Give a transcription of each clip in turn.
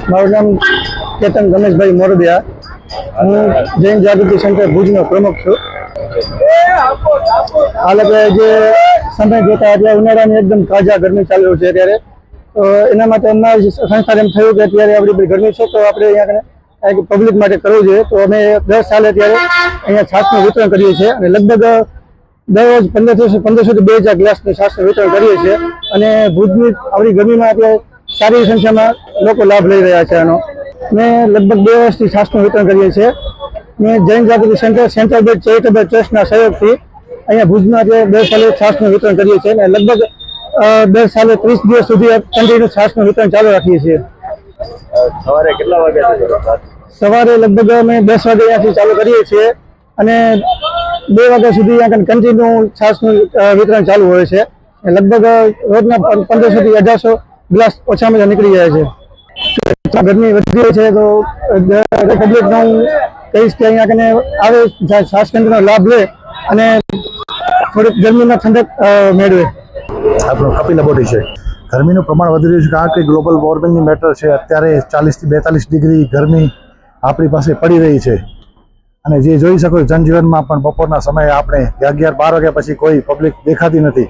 મારું નામ કેતન ગણેશભાઈ મોરબિયા. હું જૈન જાગૃતિ સેન્ટર ભુજનો પ્રમુખ છું. હાલ આપણે જે સમય જોતા અત્યારે ઉનાળાની એકદમ તાજા ગરમી ચાલુ છે ત્યારે, તો એના માટે અમારી સંસ્થાને એમ થયું કે અત્યારે આપણી બધી ગરમી છે તો આપણે અહીંયા પબ્લિક માટે કરવું જોઈએ. તો અમે દર સાલે અત્યારે અહીંયા છાશનું વિતરણ કરીએ છીએ અને લગભગ દરરોજ 1500 થી 2000 ગ્લાસની છાશનું વિતરણ કરીએ છીએ. અને ભુજની આપણી ગરમીમાં અત્યારે સારી સંખ્યામાં લોકો લાભ લઈ રહ્યા છે આનો. મેં લગભગ 2 વર્ષથી છાશનું વિતરણ કરીએ છીએ. મેં જૈન જાગૃતિ સેન્ટ્રલ બેડ ચેરિટેબલ ટ્રસ્ટના સહયોગથી અહીંયા ભુજમાં અત્યારે દર સાલે છાશનું વિતરણ કરીએ છીએ અને લગભગ દર સાલે 30 દિવસ સુધી કન્ટિન્યુ છાશનું વિતરણ ચાલુ રાખીએ છીએ. સવારે કેટલા વાગ્યાથી કરો? સવારે લગભગ અમે 10 વાગે અહીંયાથી ચાલુ કરીએ છીએ અને 2 વાગ્યા સુધી અહીંયા કન્ટિન્યુ છાશનું વિતરણ ચાલુ હોય છે. લગભગ રોજના 1500 થી 1800 ગ્લાસ ઓછામાં ઓછા નીકળી જાય છે. ગરમી વધી રહી છે તો પબ્લિકને હું કહીશ કે અહીંયા કને આવે, છાશ કેન્દ્રનો લાભ લે અને થોડીક ગરમીમાં ઠંડક મેળવે. આપણું કપિલ બોડી છે. ગરમીનું પ્રમાણ વધી રહ્યું છે કારણ કે ગ્લોબલ વોર્મિંગની મેટર છે. અત્યારે 40 થી 42 ડિગ્રી ગરમી આપણી પાસે પડી રહી છે અને જે જોઈ શકો જનજીવનમાં પણ બપોરના સમયે આપણે 11-12 વાગ્યા પછી કોઈ પબ્લિક દેખાતી નથી.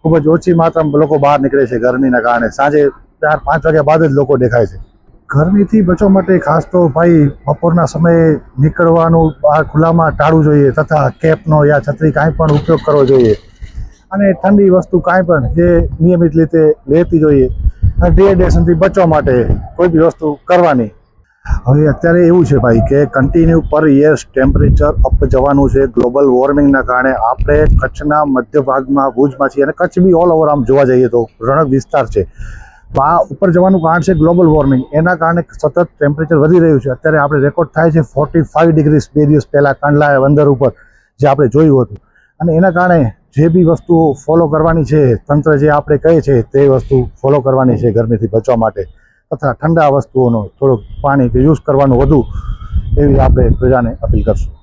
ખૂબ જ ઓછી માત્રામાં લોકો બહાર નીકળે છે ગરમીના કારણે. સાંજે 4-5 વાગ્યા બાદ જ લોકો દેખાય છે. ગરમીથી બચવા માટે ખાસ તો ભાઈ બપોરના સમયે નીકળવાનું બહાર ખુલ્લામાં ટાળવું જોઈએ તથા કેપનો યા છત્રી કાંઈ પણ ઉપયોગ કરવો જોઈએ અને ઠંડી વસ્તુ કાંઈ પણ જે નિયમિત રીતે લેતી જોઈએ અને ડિહાઇડ્રેશનથી બચવા માટે કોઈ બી વસ્તુ કરવાની. હવે અત્યારે એવું છે ભાઈ કે કન્ટિન્યુ પર યર્સ ટેમ્પરેચર અપ જવાનું છે ગ્લોબલ વોર્મિંગના કારણે. આપણે કચ્છના મધ્ય ભાગમાં ભુજમાં છીએ અને કચ્છ બી ઓલ ઓવર આમ જોવા જઈએ તો રણક વિસ્તાર છે. આ ઉપર જવાનું કારણ છે ગ્લોબલ વોર્મિંગ. એના કારણે સતત ટેમ્પરેચર વધી રહ્યું છે. અત્યારે આપણે રેકોર્ડ થાય છે 45 ડિગ્રી 2 દિવસ પહેલાં કંડલા બંદર ઉપર જે આપણે જોયું હતું. અને એના કારણે જે બી વસ્તુઓ ફોલો કરવાની છે, તંત્ર જે આપણે કહે છે તે વસ્તુ ફોલો કરવાની છે ગરમીથી બચવા માટે તથા ઠંડા વસ્તુઓનો થોડુંક પાણી કે યુઝ કરવાનું વધુ એવી આપણે પ્રજાને અપીલ કરશું.